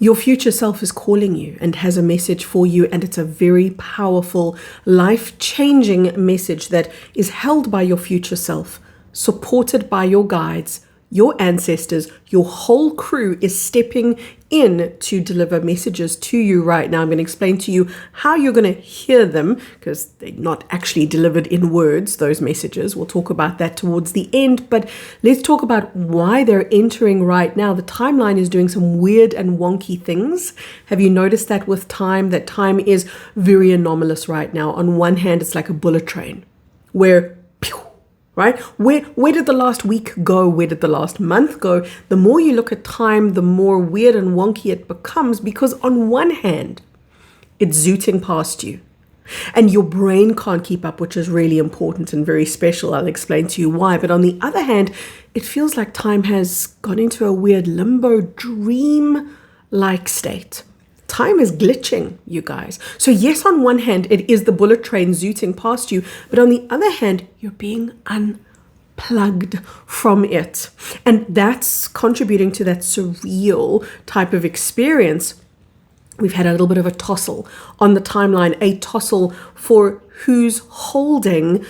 Your future self is calling you and has a message for you, and it's a very powerful, life-changing message that is held by your future self, supported by your guides, your ancestors. Your whole crew is stepping in to deliver messages to you right now. I'm going to explain to you how you're going to hear them, because they're not actually delivered in words, those messages. We'll talk about that towards the end, but let's talk about why they're entering right now. The timeline is doing some weird and wonky things. Have you noticed that with time, that time is very anomalous right now? On one hand, it's like a bullet train where right? Where did the last week go? Where did the last month go? The more you look at time, the more weird and wonky it becomes, because on one hand, it's zooting past you and your brain can't keep up, which is really important and very special. I'll explain to you why. But on the other hand, it feels like time has gone into a weird limbo, dream-like state. Time is glitching, you guys. So yes, on one hand, it is the bullet train zooting past you, but on the other hand, you're being unplugged from it. And that's contributing to that surreal type of experience. We've had a little bit of a tussle on the timeline, a tussle for who's holding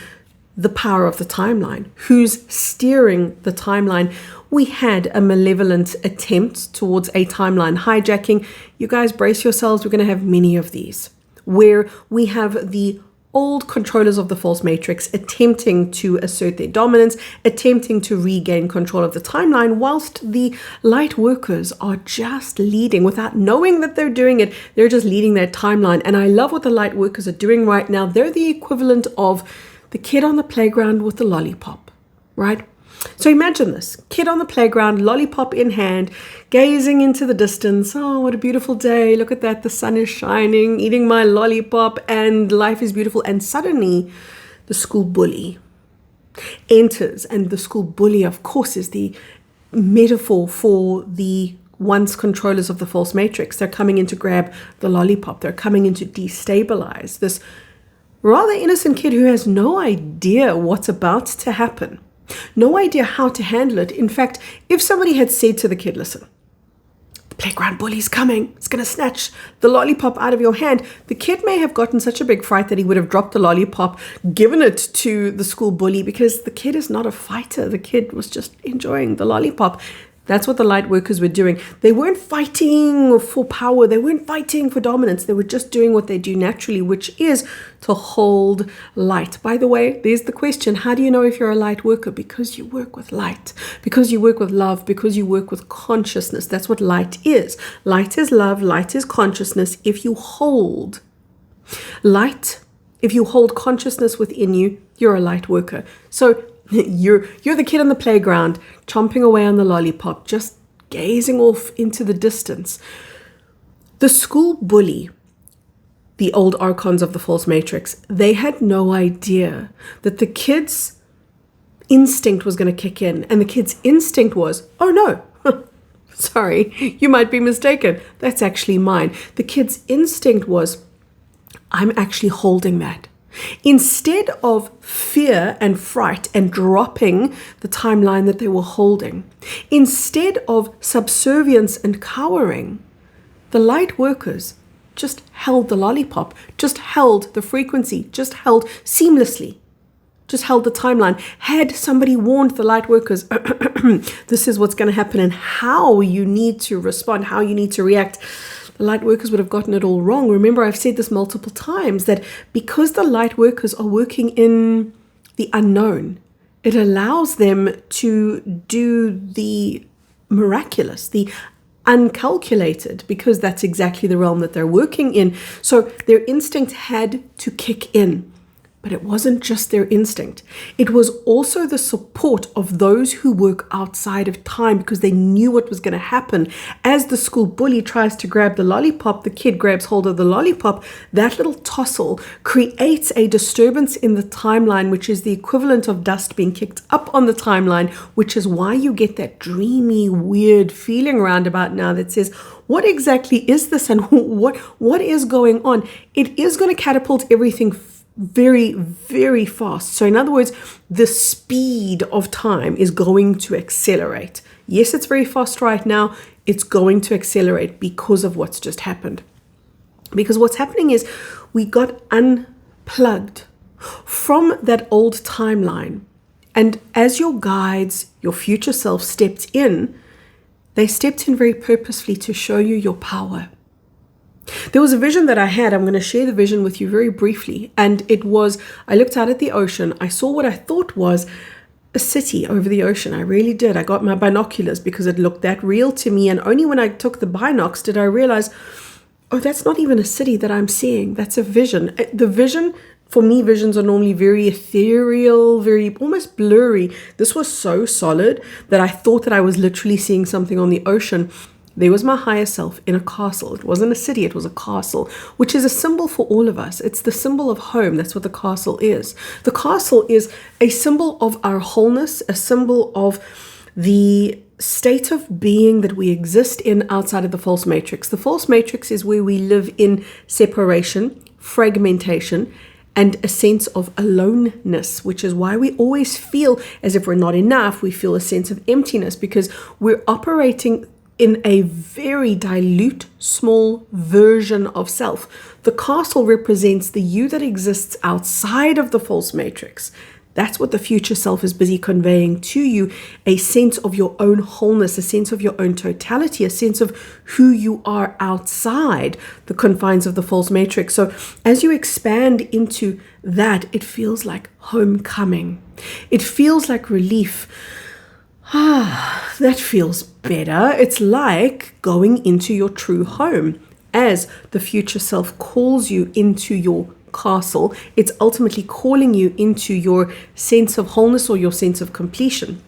the power of the timeline, who's steering the timeline. We had a malevolent attempt towards a timeline hijacking. You guys brace yourselves. We're going to have many of these, where we have the old controllers of the false matrix attempting to assert their dominance, attempting to regain control of the timeline, whilst the light workers are just leading without knowing that they're doing it. They're just leading their timeline. And I love what the light workers are doing right now. They're the equivalent of the kid on the playground with the lollipop, right? So imagine this, kid on the playground, lollipop in hand, gazing into the distance. Oh, what a beautiful day. Look at that. The sun is shining, eating my lollipop, and life is beautiful. And suddenly the school bully enters. And the school bully, of course, is the metaphor for the once controllers of the false matrix. They're coming in to grab the lollipop. They're coming in to destabilize this rather innocent kid who has no idea what's about to happen. No idea how to handle it. In fact, if somebody had said to the kid, listen, the playground bully's coming, it's going to snatch the lollipop out of your hand, the kid may have gotten such a big fright that he would have dropped the lollipop, given it to the school bully, because the kid is not a fighter. The kid was just enjoying the lollipop. That's what the light workers were doing. They weren't fighting for power. They weren't fighting for dominance. They were just doing what they do naturally, which is to hold light. By the way, there's the question. How do you know if you're a light worker? Because you work with light, because you work with love, because you work with consciousness. That's what light is. Light is love. Light is consciousness. If you hold light, if you hold consciousness within you, you're a light worker. So you're the kid on the playground, chomping away on the lollipop, just gazing off into the distance. The school bully, the old archons of the false matrix, they had no idea that the kid's instinct was going to kick in. And the kid's instinct was, oh no, sorry, you might be mistaken. That's actually mine. The kid's instinct was, I'm actually holding that. Instead of fear and fright and dropping the timeline that they were holding, instead of subservience and cowering, the light workers just held the lollipop, just held the frequency, just held seamlessly, just held the timeline. Had somebody warned the light workers, this is what's going to happen and how you need to respond, how you need to react, the light workers would have gotten it all wrong. Remember, I've said this multiple times, that because the light workers are working in the unknown, it allows them to do the miraculous, the uncalculated, because that's exactly the realm that they're working in. So their instinct had to kick in. But it wasn't just their instinct. It was also the support of those who work outside of time, because they knew what was going to happen. As the school bully tries to grab the lollipop, the kid grabs hold of the lollipop. That little tussle creates a disturbance in the timeline, which is the equivalent of dust being kicked up on the timeline, which is why you get that dreamy, weird feeling roundabout now that says, what exactly is this and what is going on? It is going to catapult everything very, very fast. So in other words, the speed of time is going to accelerate. Yes, it's very fast right now. It's going to accelerate because of what's just happened. Because what's happening is we got unplugged from that old timeline. And as your guides, your future self stepped in, they stepped in very purposefully to show you your power. There was a vision that I had. I'm going to share the vision with you very briefly. And it was, I looked out at the ocean. I saw what I thought was a city over the ocean. I really did. I got my binoculars because it looked that real to me. And only when I took the binocs did I realize, oh, that's not even a city that I'm seeing. That's a vision. The vision, for me, visions are normally very ethereal, very almost blurry. This was so solid that I thought that I was literally seeing something on the ocean. There was my higher self in a castle. It wasn't a city, it was a castle, which is a symbol for all of us. It's the symbol of home. That's what the castle is. The castle is a symbol of our wholeness, a symbol of the state of being that we exist in outside of the false matrix. The false matrix is where we live in separation, fragmentation, and a sense of aloneness, which is why we always feel as if we're not enough. We feel a sense of emptiness because we're operating in a very dilute, small version of self. The castle represents the you that exists outside of the false matrix. That's what the future self is busy conveying to you, a sense of your own wholeness, a sense of your own totality, a sense of who you are outside the confines of the false matrix. So as you expand into that, it feels like homecoming. It feels like relief. That feels better. It's like going into your true home. As the future self calls you into your castle, it's ultimately calling you into your sense of wholeness or your sense of completion.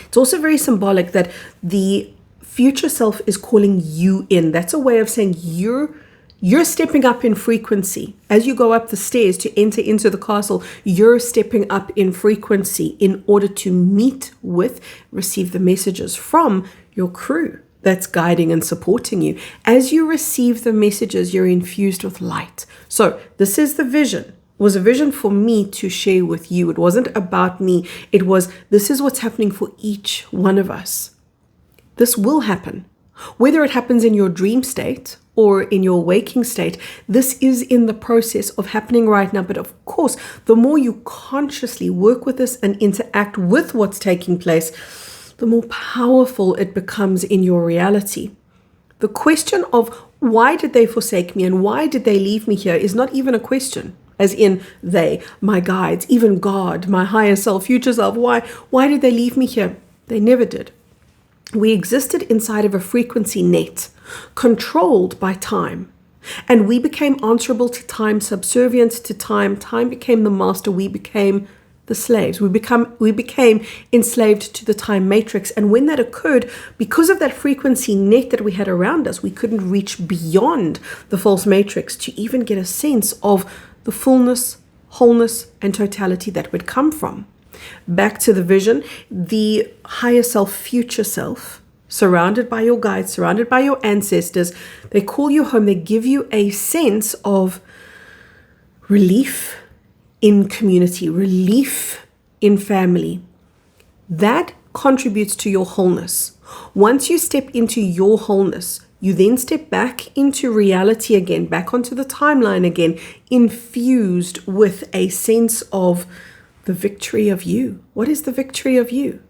It's also very symbolic that the future self is calling you in. That's a way of saying you're stepping up in frequency. As you go up the stairs to enter into the castle, you're stepping up in frequency in order to meet with, receive the messages from your crew that's guiding and supporting you. As you receive the messages, you're infused with light. So this is the vision. It was a vision for me to share with you. It wasn't about me. It was, this is what's happening for each one of us. This will happen. Whether it happens in your dream state or in your waking state, this is in the process of happening right now. But of course, the more you consciously work with this and interact with what's taking place, the more powerful it becomes in your reality. The question of why did they forsake me and why did they leave me here is not even a question. As in they, my guides, even God, my higher self, future self, why did they leave me here? They never did. We existed inside of a frequency net, controlled by time. And we became answerable to time, subservient to time. Time became the master. We became the slaves. We became enslaved to the time matrix. And when that occurred, because of that frequency net that we had around us, we couldn't reach beyond the false matrix to even get a sense of the fullness, wholeness, and totality that would come from. Back to the vision, the higher self, future self, surrounded by your guides, surrounded by your ancestors, they call you home. They give you a sense of relief in community, relief in family. That contributes to your wholeness. Once you step into your wholeness, you then step back into reality again, back onto the timeline again, infused with a sense of the victory of you. What is the victory of you?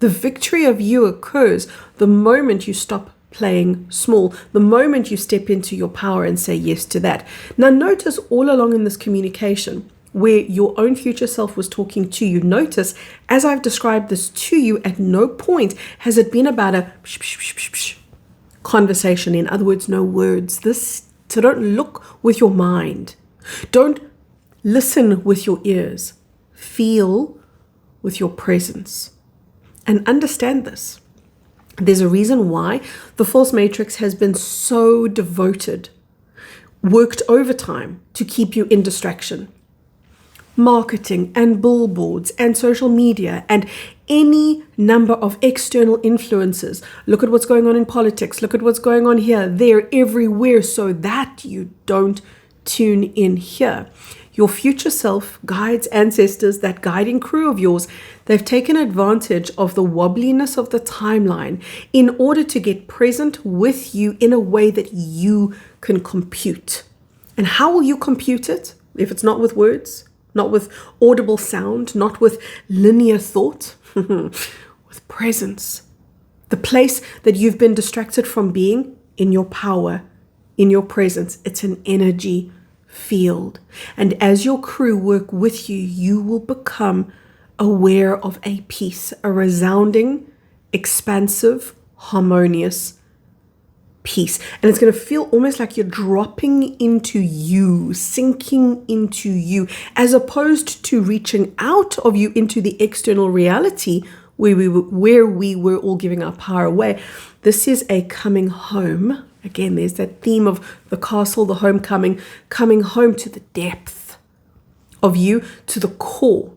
The victory of you occurs the moment you stop playing small, the moment you step into your power and say yes to that. Now notice all along in this communication where your own future self was talking to you, notice as I've described this to you, at no point has it been about a conversation. In other words, no words. So don't look with your mind. Don't listen with your ears. Feel with your presence and understand this. There's a reason why the false matrix has been so devoted, worked overtime to keep you in distraction. Marketing and billboards and social media and any number of external influences. Look at what's going on in politics. Look at what's going on here, there, everywhere, so that you don't tune in here. Your future self, guides, ancestors, that guiding crew of yours, they've taken advantage of the wobbliness of the timeline in order to get present with you in a way that you can compute. And how will you compute it? If it's not with words, not with audible sound, not with linear thought, with presence. The place that you've been distracted from being, in your power, in your presence. It's an energy field. And as your crew work with you, you will become aware of a peace, a resounding, expansive, harmonious peace. And it's going to feel almost like you're dropping into you, sinking into you, as opposed to reaching out of you into the external reality where we were all giving our power away. This is a coming home. Again, there's that theme of the castle, the homecoming, coming home to the depth of you, to the core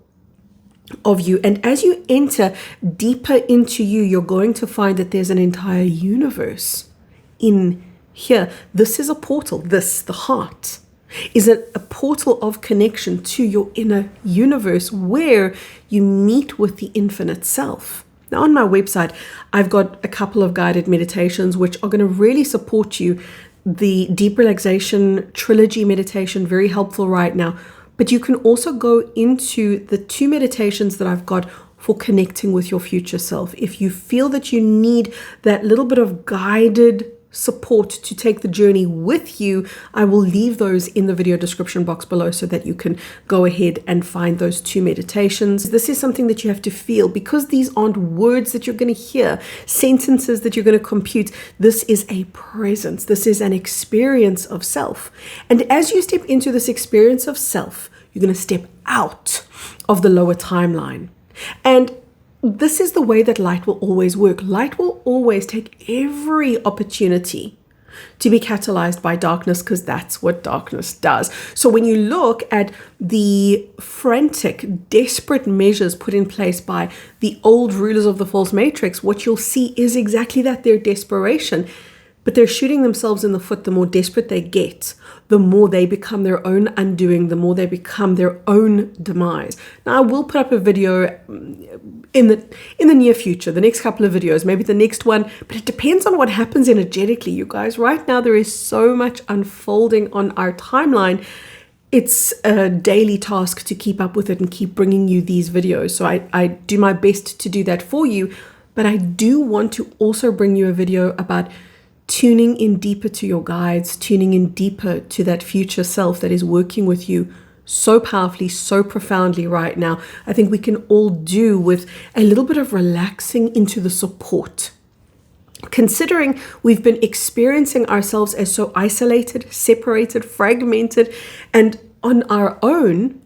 of you. And as you enter deeper into you, you're going to find that there's an entire universe in here. This is a portal. This, the heart, is a portal of connection to your inner universe where you meet with the infinite self. Now, on my website, I've got a couple of guided meditations which are going to really support you. The Deep Relaxation Trilogy meditation, very helpful right now. But you can also go into the 2 meditations that I've got for connecting with your future self. If you feel that you need that little bit of guided support to take the journey with you, I will leave those in the video description box below so that you can go ahead and find those 2 meditations. This is something that you have to feel, because these aren't words that you're going to hear, sentences that you're going to compute. This is a presence. This is an experience of self. And as you step into this experience of self, you're going to step out of the lower timeline. And this is the way that light will always work. Light will always take every opportunity to be catalyzed by darkness, because that's what darkness does. So when you look at the frantic, desperate measures put in place by the old rulers of the false matrix, what you'll see is exactly that, their desperation. But they're shooting themselves in the foot. The more desperate they get, the more they become their own undoing, the more they become their own demise. Now, I will put up a video in the near future, the next couple of videos, maybe the next one, but it depends on what happens energetically, you guys. Right now, there is so much unfolding on our timeline. It's a daily task to keep up with it and keep bringing you these videos. So I do my best to do that for you, but I do want to also bring you a video about tuning in deeper to your guides, tuning in deeper to that future self that is working with you so powerfully, so profoundly right now. I think we can all do with a little bit of relaxing into the support. Considering we've been experiencing ourselves as so isolated, separated, fragmented, and on our own,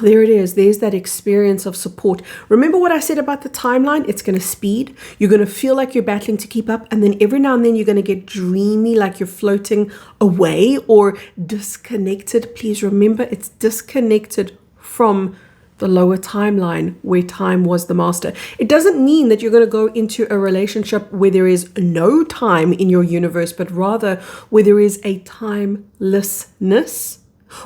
there it is. There's that experience of support. Remember what I said about the timeline? It's going to speed. You're going to feel like you're battling to keep up. And then every now and then you're going to get dreamy, like you're floating away or disconnected. Please remember, it's disconnected from the lower timeline where time was the master. It doesn't mean that you're going to go into a relationship where there is no time in your universe, but rather where there is a timelessness,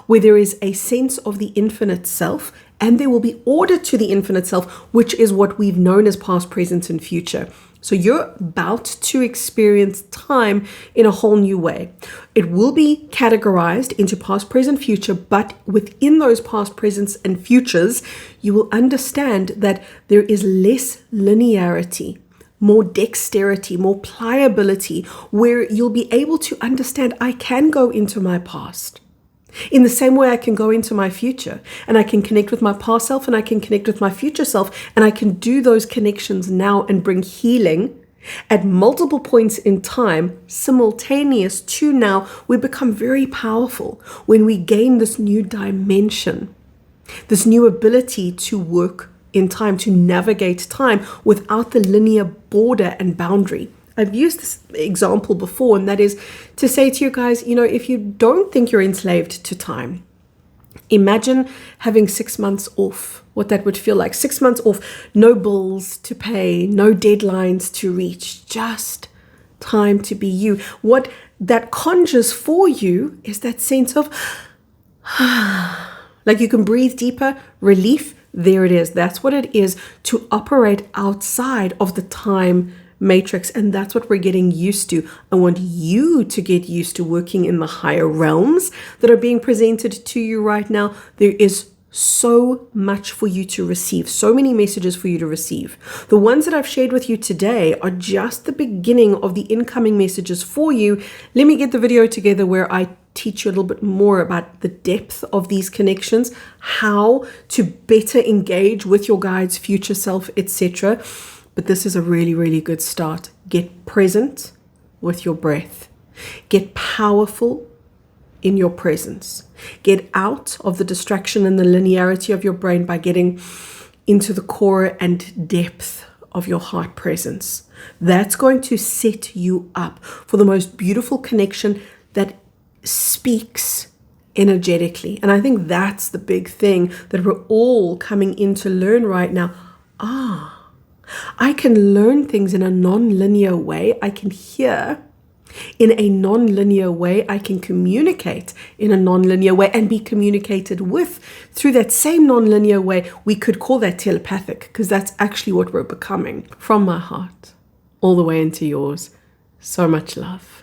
where there is a sense of the infinite self, and there will be order to the infinite self, which is what we've known as past, present, and future. So you're about to experience time in a whole new way. It will be categorized into past, present, future, but within those past, presents, and futures, you will understand that there is less linearity, more dexterity, more pliability, where you'll be able to understand, I can go into my past in the same way I can go into my future, and I can connect with my past self, and I can connect with my future self, and I can do those connections now and bring healing at multiple points in time, simultaneous to now. We become very powerful when we gain this new dimension, this new ability to work in time, to navigate time without the linear border and boundary. I've used this example before, and that is to say to you guys, if you don't think you're enslaved to time, imagine having 6 months off, what that would feel like. 6 months off, no bills to pay, no deadlines to reach, just time to be you. What that conjures for you is that sense of, Like you can breathe deeper, relief, there it is. That's what it is to operate outside of the time matrix. And that's what we're getting used to. I want you to get used to working in the higher realms that are being presented to you right now. There is so much for you to receive, so many messages for you to receive. The ones that I've shared with you today are just the beginning of the incoming messages for you. Let me get the video together where I teach you a little bit more about the depth of these connections, how to better engage with your guides, future self, etc. But this is a really, really good start. Get present with your breath. Get powerful in your presence. Get out of the distraction and the linearity of your brain by getting into the core and depth of your heart presence. That's going to set you up for the most beautiful connection that speaks energetically. And I think that's the big thing that we're all coming in to learn right now. I can learn things in a non-linear way. I can hear in a non-linear way. I can communicate in a non-linear way and be communicated with through that same non-linear way. We could call that telepathic, because that's actually what we're becoming. From my heart all the way into yours. So much love.